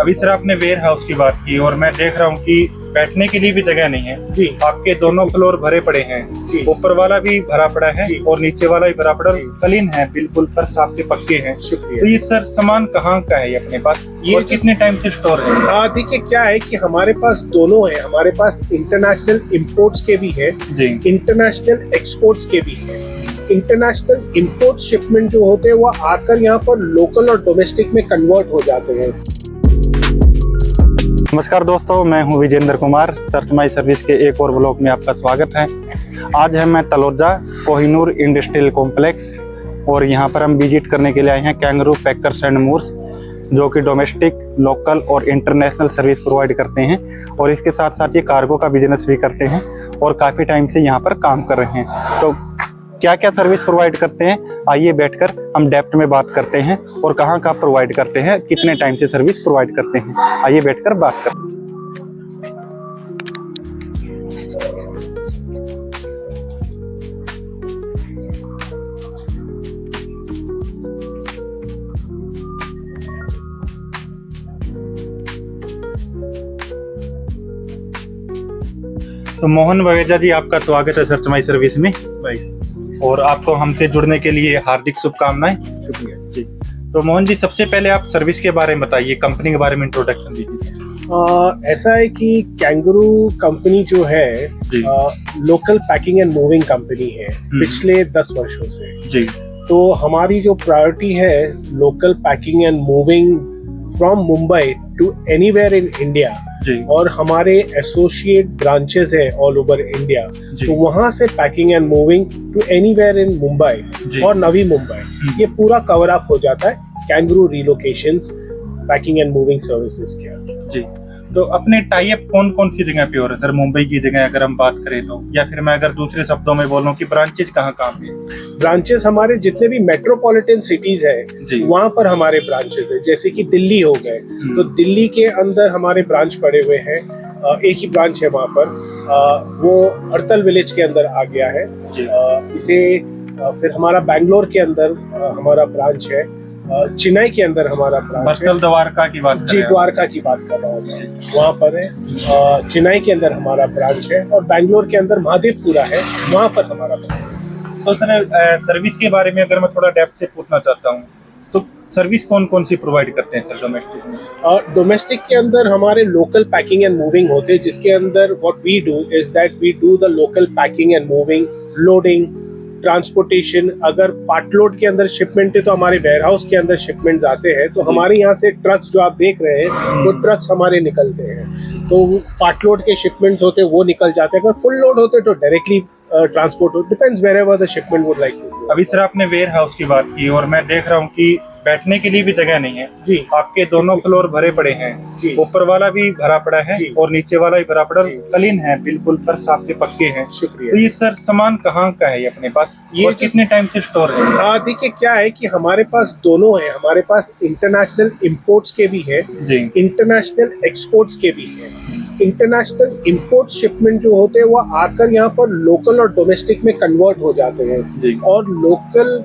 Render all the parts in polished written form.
अभी सर आपने warehouse की बात की और मैं देख रहा हूँ कि बैठने के लिए भी जगह नहीं है जी। आपके दोनों फ्लोर भरे पड़े हैं जी। ऊपर वाला भी भरा पड़ा है जी। और नीचे वाला भी भरा पड़ा है, जी। क्लीन है बिल्कुल, फर्श आपके पक्के हैं। शुक्रिया। तो ये सर सामान कहाँ का है ये अपने पास ये और कितने टाइम से स्टोर है? देखिए क्या है कि हमारे पास दोनों है, हमारे पास इंटरनेशनल इंपोर्ट्स के भी है जी। इंटरनेशनल एक्सपोर्ट्स के भी है। इंटरनेशनल इंपोर्ट शिपमेंट जो होते हैं वो आकर यहाँ पर लोकल और डोमेस्टिक में कन्वर्ट हो जाते हैं। नमस्कार दोस्तों, मैं हूं Vijendra Kumar. Search my service के एक और ब्लॉग में आपका स्वागत है। आज है मैं तलोजा कोहिनूर इंडस्ट्रियल कॉम्प्लेक्स और यहां पर हम विजिट करने के लिए आए हैं कैंगरू पैकर्स एंड मूव्स, जो कि डोमेस्टिक, लोकल और इंटरनेशनल सर्विस प्रोवाइड करते हैं और इसके साथ साथ ये कार्गो का बिजनेस भी करते हैं और काफ़ी टाइम से यहाँ पर काम कर रहे हैं। तो क्या क्या सर्विस प्रोवाइड करते हैं, आइए बैठकर हम डेप्थ में बात करते हैं और कहाँ कहाँ प्रोवाइड करते हैं, कितने टाइम से सर्विस प्रोवाइड करते हैं, आइए बैठकर बात करते हैं। तो मोहन ववेजा जी, आपका स्वागत है सर्च माई सर्विस में और आपको हमसे जुड़ने के लिए हार्दिक शुभकामनाएं। शुक्रिया जी। तो मोहन जी, सबसे पहले आप सर्विस के बारे में बताइए, कंपनी के बारे में इंट्रोडक्शन दीजिए। ऐसा है कि कैंगरू कंपनी जो है local packing and moving company है पिछले 10 वर्षों से। जी। तो हमारी जो प्रायोरिटी है local packing and moving from Mumbai to anywhere in India, और हमारे एसोसिएट ब्रांचेस है ऑल ओवर इंडिया, तो वहां से packing and moving to anywhere in Mumbai और नवी मुंबई ये पूरा कवर अप हो जाता है Kangaroo Relocations packing and moving services के अंदर। जी। तो अपने टाई अप कौन कौन सी जगह पे हो रहा है सर? मुंबई की जगह अगर हम बात करें तो, या फिर मैं अगर दूसरे शब्दों में बोलूं कि ब्रांचेज कहाँ कहाँ पे? ब्रांचेस हमारे जितने भी मेट्रोपॉलिटन सिटीज है वहां पर हमारे ब्रांचेस है। जैसे कि दिल्ली हो गए, तो दिल्ली के अंदर हमारे ब्रांच पड़े हुए हैं। एक ही ब्रांच है वहां पर, वो अड़तल विलेज के अंदर आ गया है। फिर हमारा बैंगलोर के अंदर हमारा ब्रांच है, चेन्नई के अंदर हमारा ब्रांच है। द्वारका की बात जी, द्वारका की बात कर रहा हूँ, वहाँ पर है। चेन्नई के अंदर हमारा ब्रांच है और बैंगलोर के अंदर महादेवपुरा है, वहाँ पर हमारा ब्रांच है। तो सर सर्विस के बारे में अगर मैं थोड़ा डेप्थ से पूछना चाहता हूँ, तो सर्विस कौन कौन सी प्रोवाइड करते हैं सर डोमेस्टिक में? डोमेस्टिक के अंदर हमारे लोकल पैकिंग एंड मूविंग होते हैं, जिसके अंदर what we do is that we do the local packing and moving, loading, transportation. अगर पार्ट लोड के अंदर शिपमेंट है तो हमारे वेयर हाउस के अंदर शिपमेंट आते हैं, तो हमारे यहाँ से ट्रक्स जो आप देख रहे हैं वो ट्रक्स हमारे निकलते हैं। तो पार्ट लोड के शिपमेंट्स होते हैं वो निकल जाते हैं। अगर फुल लोड होते हैं तो डायरेक्टली ट्रांसपोर्ट हो, depends wherever the shipment would like to. अभी सर आपने वेयर हाउस की बात की और मैं देख रहा हूँ कि बैठने के लिए भी जगह नहीं है जी। आपके दोनों फ्लोर भरे पड़े हैं जी। ऊपर वाला भी भरा पड़ा है और नीचे वाला भी भरा पड़ा है, क्लीन है बिल्कुल, फर्श आपके पक्के हैं। शुक्रिया। तो ये सर सामान कहाँ का है ये अपने पास और कितने टाइम से स्टोर है? देखिए क्या है कि हमारे पास दोनों है, हमारे पास इंटरनेशनल इंपोर्ट्स के भी है, इंटरनेशनल एक्सपोर्ट्स के भी है। इंटरनेशनल इंपोर्ट शिपमेंट जो होते हैं वो आकर यहाँ पर लोकल और डोमेस्टिक में कन्वर्ट हो जाते हैं, और लोकल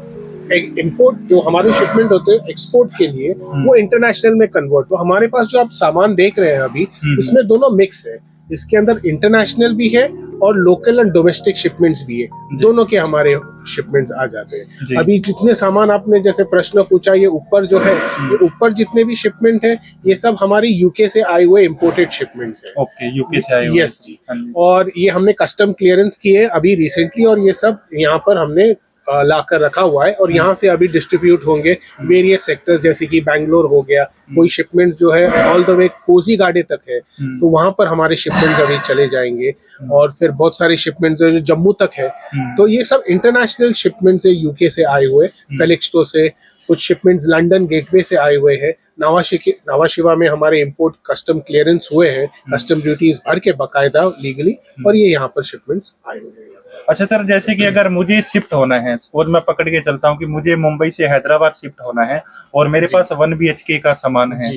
इंपोर्ट जो हमारे शिपमेंट होते हैं एक्सपोर्ट के लिए वो इंटरनेशनल में कन्वर्ट। तो हमारे पास जो आप सामान देख रहे हैं अभी, इसमें दोनों मिक्स है। इसके अंदर इंटरनेशनल भी है और लोकल एंड डोमेस्टिक शिपमेंट्स भी है, दोनों के हमारे शिपमेंट्स आ जाते हैं। अभी जितने सामान आपने जैसे प्रश्न पूछा, ये ऊपर जो है, ये ऊपर जितने भी शिपमेंट है ये सब हमारी यूके से आए हुए इम्पोर्टेड शिपमेंट्स है। ओके, यूके से आए हुए। यस जी। और ये हमने कस्टम क्लियरेंस किए अभी रिसेंटली, और ये सब यहाँ पर हमने ला कर रखा हुआ है और यहाँ से अभी डिस्ट्रीब्यूट होंगे वेरियस सेक्टर्स, जैसे कि बैंगलोर हो गया। कोई शिपमेंट जो है ऑल द वे कोजीगाडे तक है, तो वहां पर हमारे शिपमेंट अभी चले जाएंगे। और फिर बहुत सारे शिपमेंट जो जम्मू तक है, तो ये सब इंटरनेशनल शिपमेंट है यूके से आए हुए, फेलिक्सटो से। कुछ शिपमेंट्स लंदन गेटवे से आए हुए हैं। नावाशिवा में हमारे इंपोर्ट कस्टम क्लियरेंस हुए हैं, कस्टम ड्यूटीज भर के बकायदा लीगली, और ये यहाँ पर शिपमेंट्स आए हुए हैं। अच्छा सर, जैसे कि अगर मुझे शिफ्ट होना है, सपोज मैं पकड़ के चलता हूँ कि मुझे मुंबई से हैदराबाद शिफ्ट होना है और मेरे पास 1 BHK का सामान है,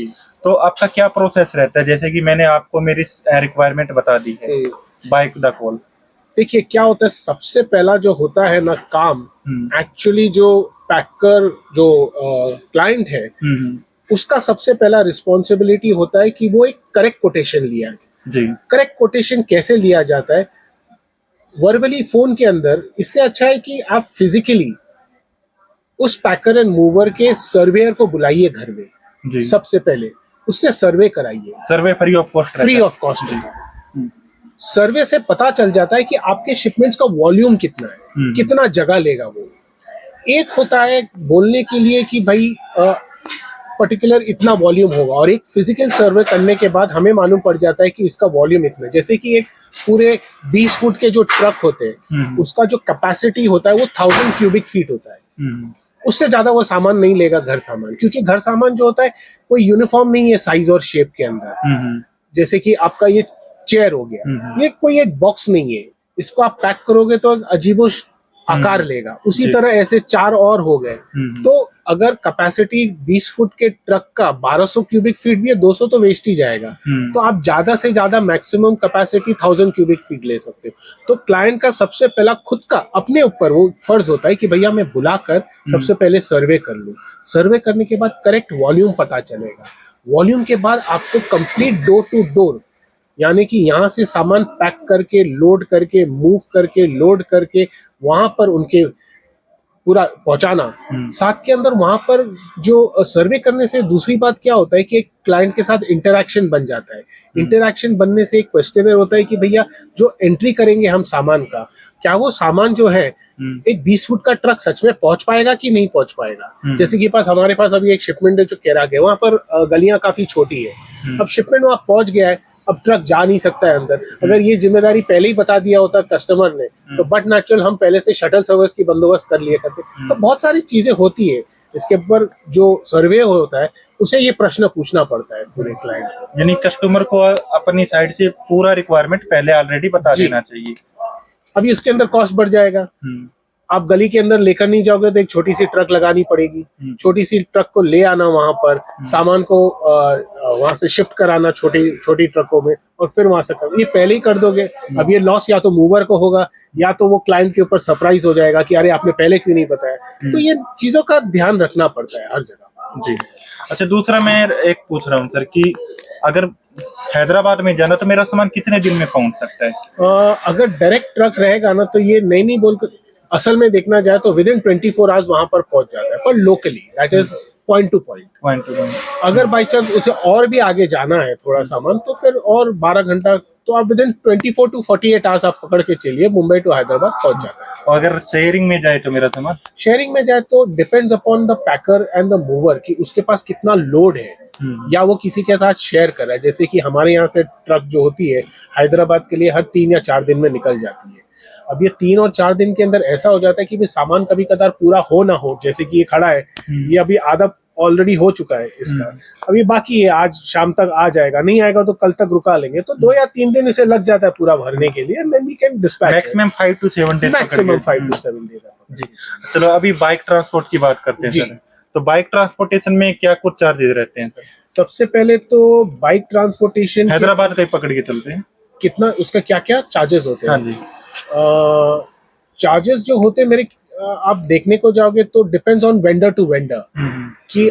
तो आपका क्या प्रोसेस रहता है? जैसे कि मैंने आपको मेरी रिक्वायरमेंट बता दी है बाय द कॉल। देखिए क्या होता है, सबसे पहला जो होता है ना काम, एक्चुअली जो पैकर जो क्लाइंट है उसका सबसे पहला रिस्पॉन्सिबिलिटी होता है कि वो एक करेक्ट कोटेशन लिया है जी। करेक्ट कोटेशन कैसे लिया जाता है वर्बली फोन के अंदर, इससे अच्छा है कि आप फिजिकली उस पैकर एंड मूवर के सर्वेयर को बुलाइए घर में जी। सबसे पहले उससे सर्वे कराइए। Survey free of cost free of cost survey से पता चल जाता है कि आपके शिपमेंट्स का वॉल्यूम कितना है, कितना जगह लेगा वो। एक होता है बोलने के लिए कि भाई पर्टिकुलर इतना वॉल्यूम होगा, और एक फिजिकल सर्वे करने के बाद हमें मालूम पड़ जाता है कि इसका वॉल्यूम इतना है। जैसे कि एक पूरे 20 फुट के जो ट्रक होते हैं उसका जो कैपेसिटी होता है वो 1000 क्यूबिक फीट होता है। उससे ज्यादा वो सामान नहीं लेगा घर सामान, क्योंकि घर सामान जो होता है वो यूनिफॉर्म नहीं है साइज और शेप के अंदर। जैसे कि आपका ये चेयर हो गया, ये कोई एक बॉक्स नहीं है, इसको आप पैक करोगे तो एक अजीबो आकार लेगा। उसी तरह ऐसे 4 और हो गए। तो अगर कैपेसिटी 20 फुट के ट्रक का 1200 क्यूबिक फीट भी है, 200 तो वेस्ट ही जाएगा। तो आप ज्यादा से ज्यादा मैक्सिमम कैपेसिटी 1000 क्यूबिक फीट ले सकते हो। तो क्लाइंट का सबसे पहला खुद का अपने ऊपर वो फर्ज होता है कि भैया मैं बुलाकर सबसे पहले सर्वे कर लूं। सर्वे करने के बाद करेक्ट वॉल्यूम पता चलेगा। वॉल्यूम के बाद आपको कंप्लीट डोर टू डोर, यानी कि यहाँ से सामान पैक करके लोड करके मूव करके लोड करके वहां पर उनके पूरा पहुंचाना। साथ के अंदर वहां पर जो सर्वे करने से दूसरी बात क्या होता है कि एक क्लाइंट के साथ इंटरैक्शन बन जाता है। इंटरैक्शन बनने से एक क्वेश्चनर होता है कि भैया जो एंट्री करेंगे हम सामान का, क्या वो सामान जो है एक 20 फुट का ट्रक सच में पहुंच पाएगा कि नहीं पहुंच पाएगा। जैसे कि हमारे पास अभी एक शिपमेंट है जो केराग है, वहां पर गलियां काफी छोटी है। अब शिपमेंट वहां पहुंच गया है, अब ट्रक जा नहीं सकता है अंदर। अगर ये जिम्मेदारी पहले ही बता दिया होता कस्टमर ने तो बट नेचुरल हम पहले से शटल सर्विस की बंदोबस्त कर लिया करते। तो बहुत सारी चीजें होती है, इसके ऊपर जो सर्वे होता है उसे ये प्रश्न पूछना पड़ता है पूरे क्लाइंट को। यानी कस्टमर को अपनी साइड से पूरा रिक्वायरमेंट पहले ऑलरेडी बता देना चाहिए। अभी उसके अंदर कॉस्ट बढ़ जाएगा। आप गली के अंदर लेकर नहीं जाओगे तो एक छोटी सी ट्रक लगानी पड़ेगी, छोटी सी ट्रक को ले आना, वहां पर सामान को वहां से शिफ्ट कराना छोटी छोटी ट्रकों में, और फिर वहां से ये पहले ही कर दोगे। अब ये लॉस या तो मूवर को होगा या तो वो क्लाइंट के ऊपर सरप्राइज हो जाएगा कि अरे आपने पहले क्यों नहीं बताया। तो ये चीजों का ध्यान रखना पड़ता है हर जगह। जी। अच्छा, दूसरा मैं एक पूछ रहा हूँ सर कि अगर हैदराबाद में जाना तो मेरा सामान कितने दिन में पहुंच सकता है? अगर डायरेक्ट ट्रक रहेगा ना तो ये नहीं बोलकर असल में देखना जाए तो विद इन 24 आवर्स वहां पर पहुंच जाता है, पर locally that is point two point. अगर बाई चांस उसे और भी आगे जाना है थोड़ा सामान तो फिर और 12 घंटा, तो आप विद इन 24 टू 48 आवर्स आप पकड़ के चलिए, मुंबई टू हैदराबाद पहुंच जाता है। और अगर शेयरिंग में जाए तो मेरा सामान शेयरिंग में जाए तो depends upon the packer and the mover कि उसके पास कितना लोड है या वो किसी के साथ शेयर कर रहा है। जैसे कि हमारे यहाँ से ट्रक जो होती है हैदराबाद के लिए हर 3 या 4 दिन में निकल जाती है। अब ये 3 और 4 दिन के अंदर ऐसा हो जाता है कि भी सामान कभी कदार पूरा हो ना हो। जैसे कि ये खड़ा है, ये अभी आधा ऑलरेडी हो चुका है इसका, अभी बाकी है, आज शाम तक आ जाएगा, नहीं आएगा तो कल तक रुका लेंगे। तो 2 या 3 दिन इसे लग जाता है पूरा भरने के लिए, and then we can dispatch maximum 5 to 7 days. Maximum 5 to 7 days. जी। चलो अभी बाइक ट्रांसपोर्ट की बात करते हैं सर। तो बाइक ट्रांसपोर्टेशन में क्या कुछ चार्जेस रहते हैं सर? सबसे पहले तो बाइक ट्रांसपोर्टेशन हैदराबाद का ही पकड़ के चलते हैं, कितना उसका क्या क्या चार्जेस होते हैं? हाँ जी। चार्जेस जो होते हैं मेरे, आप देखने को जाओगे तो depends on vendor to vendor कि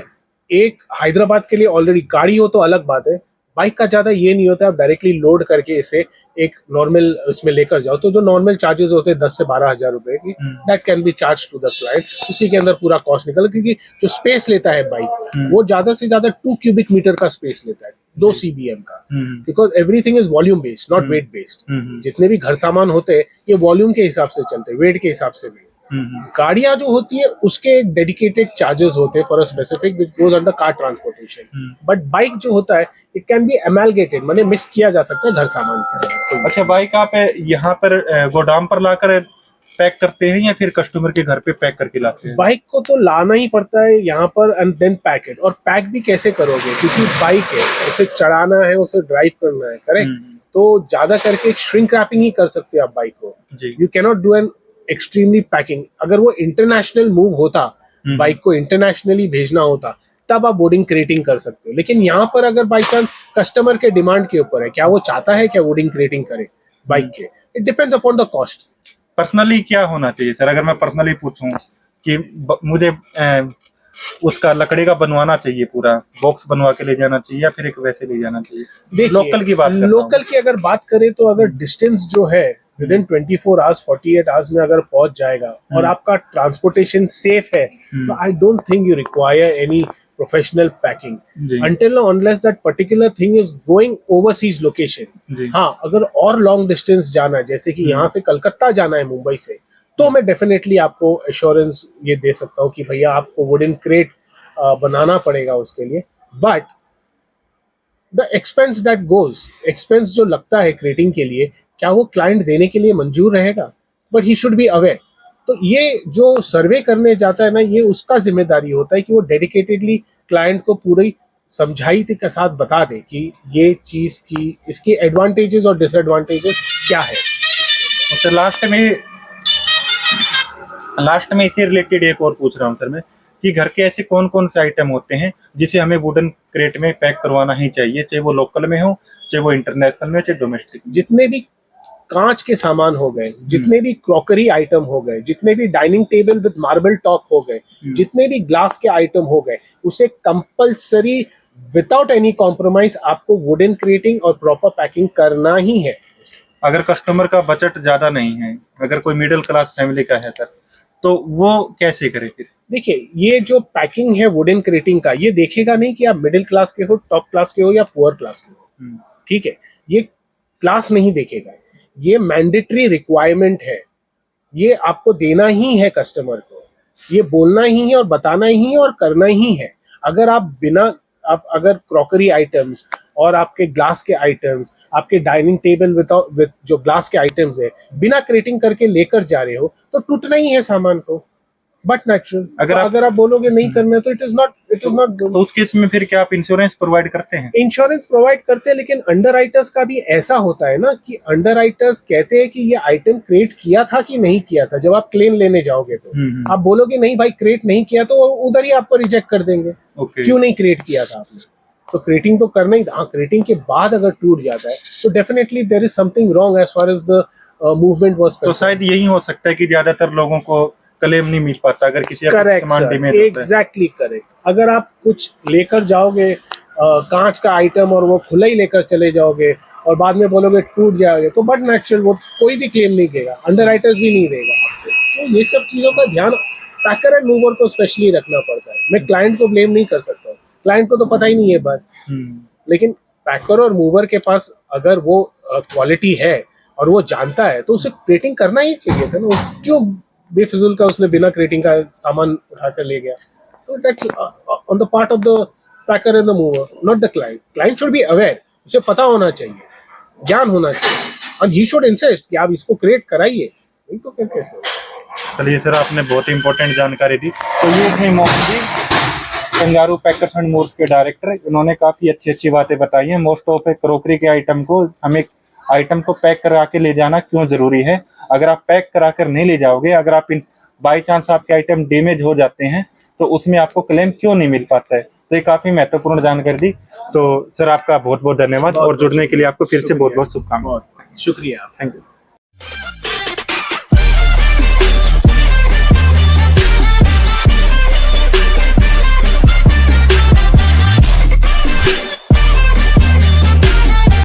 एक हैदराबाद के लिए ऑलरेडी गाड़ी हो तो अलग बात है। बाइक का ज्यादा ये नहीं होता है, आप डायरेक्टली लोड करके इसे एक नॉर्मल उसमें लेकर जाओ तो जो नॉर्मल चार्जेस होते हैं 10 से 12 हज़ार रुपए की, that can be charge to the client. उसी के अंदर पूरा कॉस्ट निकल, क्योंकि जो स्पेस लेता है बाइक वो ज्यादा से ज्यादा 2 क्यूबिक मीटर का स्पेस लेता है, 2 CBM का, because everything is volume based not weight based. जितने भी घर सामान होते हैं ये वॉल्यूम के हिसाब से चलते हैं, वेट के हिसाब से नहीं। गाड़ियां जो होती है उसके एक डेडिकेटेड चार्जेस होते हैं for a specific which goes under car transportation. But bike जो होता है इट कैन बी एमैलगेटेड, माने मिक्स किया जा सकता है घर सामान के अंदर। अच्छा, बाइक आप यहाँ पर गोदाम पर लाकर पैक करते हैं या फिर कस्टमर के घर पे पैक करके लाते हैं? बाइक को तो लाना ही पड़ता है यहाँ पर एंड देन पैक इट। और पैक भी कैसे करोगे, क्योंकि बाइक है, उसे चढ़ाना है, उसे ड्राइव करना है, करेक्ट? तो ज्यादा करके श्रिंक रैपिंग ही कर सकते हैं आप बाइक को। You cannot do an extremely packing. अगर वो इंटरनेशनल मूव होता, बाइक को इंटरनेशनली भेजना होता, तब आप बोर्डिंग क्रेटिंग कर सकते हो। लेकिन यहाँ पर अगर बाई चांस कस्टमर के डिमांड के ऊपर है, क्या वो चाहता है क्या बोर्डिंग क्रेटिंग करे बाइक के, it depends upon the cost. Personally क्या होना चाहिए सर, अगर मैं पर्सनली पूछूं कि मुझे उसका लकड़ी का बनवाना चाहिए, पूरा बॉक्स बनवा के ले जाना चाहिए या फिर एक वैसे ले जाना चाहिए? देखिए, लोकल की बात करता हूं। लोकल की अगर बात करें तो अगर डिस्टेंस जो है विद इन 24 आवर्स 48 आवर्स में अगर पहुंच जाएगा और आपका ट्रांसपोर्टेशन सेफ है, तो I don't think you require any professional packing until unless that particular thing is going overseas location। हाँ, अगर और लॉन्ग डिस्टेंस जाना है, जैसे कि यहाँ से कलकत्ता जाना है मुंबई से, तो मैं डेफिनेटली आपको एश्योरेंस ये दे सकता हूँ कि भैया आपको वुडन क्रेट बनाना पड़ेगा उसके लिए। But the expense that goes, expense जो लगता है क्रेटिंग के लिए, क्या वो क्लाइंट देने के लिए मंजूर रहेगा? But he should be aware. तो ये जो सर्वे करने जाता है ना, ये उसका जिम्मेदारी होता है कि वो डेडिकेटेडली क्लाइंट को पूरी समझाई के साथ बता दे कि ये चीज की इसकी एडवांटेजेस और डिसएडवांटेजेस क्या है। तो लास्ट में इसी रिलेटेड एक और पूछ रहा हूँ सर मैं, कि घर के ऐसे कौन कौन से आइटम होते हैं जिसे हमें वुडन क्रेट में पैक करवाना ही चाहिए, चाहे वो लोकल में हो, चाहे वो इंटरनेशनल में, चाहे डोमेस्टिक? जितने भी कांच के सामान हो गए, जितने भी क्रॉकरी आइटम हो गए, जितने भी dining table with marble top हो गए, जितने भी ग्लास के आइटम हो गए, उसे कंपलसरी विदाउट एनी कॉम्प्रोमाइज आपको वुडन क्रेटिंग और प्रॉपर पैकिंग करना ही है। अगर कस्टमर का बजट ज्यादा नहीं है, अगर कोई मिडिल क्लास फैमिली का है सर, तो वो कैसे करे फिर? देखिए, ये जो पैकिंग है वुडन क्रेटिंग का, ये देखेगा नहीं कि आप मिडिल क्लास के हो, टॉप क्लास के हो या पुअर क्लास के हो। ठीक है, ये क्लास नहीं देखेगा, ये मैंडेटरी रिक्वायरमेंट है, ये आपको देना ही है कस्टमर को, ये बोलना ही है और बताना ही है और करना ही है। अगर आप अगर क्रॉकरी आइटम्स और आपके ग्लास के आइटम्स, आपके डाइनिंग टेबल विद जो ग्लास के आइटम्स है, बिना क्रेटिंग करके लेकर जा रहे हो, तो टूटना ही है सामान को, बट नेचुरल। अगर आप बोलोगे नहीं करना, तो इट इज नॉट। तो उस केस में फिर क्या आप इंश्योरेंस प्रोवाइड करते हैं? इंश्योरेंस प्रोवाइड करते हैं, लेकिन अंडर राइटर्स का भी ऐसा होता है ना कि अंडर राइटर्स कहते हैं कि ये आइटम क्रिएट किया था कि नहीं किया था। जब आप क्लेम लेने जाओगे तो आप बोलोगे नहीं भाई क्रिएट नहीं किया, तो उधर ही आपको रिजेक्ट कर देंगे। क्यों नहीं क्रिएट किया था आपने? तो क्रिएटिंग तो करना ही। हाँ, क्रिएटिंग के बाद अगर टूट जाता है तो definitely there is something wrong as far as the movement was. तो शायद यही हो सकता है कि ज्यादातर लोगों को क्लेम नहीं मिल पाता अगर किसी का सामान डैमेज होता है। Exactly correct. अगर आप कुछ लेकर जाओगे कांच का आइटम और वो खुला ही लेकर चले जाओगे और बाद में बोलोगे टूट जाओगे, तो बट नेचुरल वो कोई भी क्लेम नहीं देगा, अंडर राइटर्स भी नहीं देगा आपको। तो ये सब चीजों का ध्यान पैकर एंड मूवर को स्पेशली रखना पड़ता है। मैं क्लाइंट को ब्लेम नहीं कर सकता, क्लाइंट को तो पता ही नहीं है बात। लेकिन पैकर और मूवर के पास अगर वो क्वालिटी है और वो जानता है, तो उसे क्रेटिंग करना ही चाहिए था ना। क्यों बेफिजुल का उसने बिना क्रेटिंग का सामान उठाकर ले गया? तो that's on the part of the packer and the mover, not the client. Client should be aware, उसे पता होना चाहिए, ज्ञान होना चाहिए, और ही शुड इंसिस्ट कि आप इसको क्रिएट कराइए, नहीं तो फिर कैसे? चलिए सर, आपने बहुत इंपॉर्टेंट जानकारी दी। तो ये थे मोहम्मद जी, कंगारू पैकर्स एंड मूव्स के डायरेक्टर। इन्होंने काफी अच्छी बातें बताई हैं। मोस्ट ऑफ क्रोकरी के आइटम को, हमें आइटम को पैक करा के ले जाना क्यों जरूरी है। अगर आप पैक करा कर नहीं ले जाओगे, अगर आप बाई चांस आपके आइटम डैमेज हो जाते हैं, तो उसमें आपको क्लेम क्यों नहीं मिल पाता है। तो ये काफी महत्वपूर्ण जानकारी दी। तो सर, आपका बहुत बहुत धन्यवाद, और जुड़ने के लिए आपको फिर से बहुत बहुत शुभकामनाएं। शुक्रिया, थैंक यू।